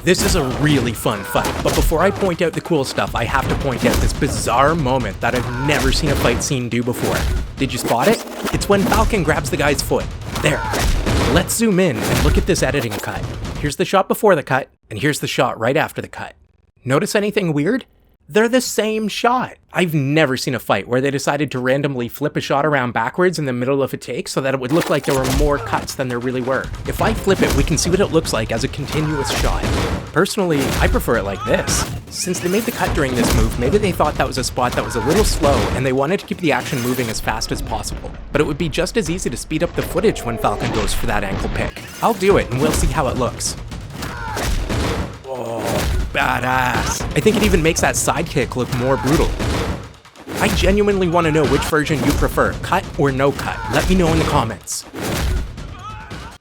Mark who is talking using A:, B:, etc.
A: This is a really fun fight, but before I point out the cool stuff, I have to point out this bizarre moment that I've never seen a fight scene do before. Did you spot it? It's when Falcon grabs the guy's foot. There. Let's zoom in and look at this editing cut. Here's the shot before the cut, and here's the shot right after the cut. Notice anything weird? They're the same shot. I've never seen a fight where they decided to randomly flip a shot around backwards in the middle of a take so that it would look like there were more cuts than there really were. If I flip it, we can see what it looks like as a continuous shot. Personally, I prefer it like this. Since they made the cut during this move, maybe they thought that was a spot that was a little slow and they wanted to keep the action moving as fast as possible. But it would be just as easy to speed up the footage when Falcon goes for that ankle pick. I'll do it and we'll see how it looks. Badass. I think it even makes that sidekick look more brutal. I genuinely want to know which version you prefer, cut or no cut. Let me know in the comments.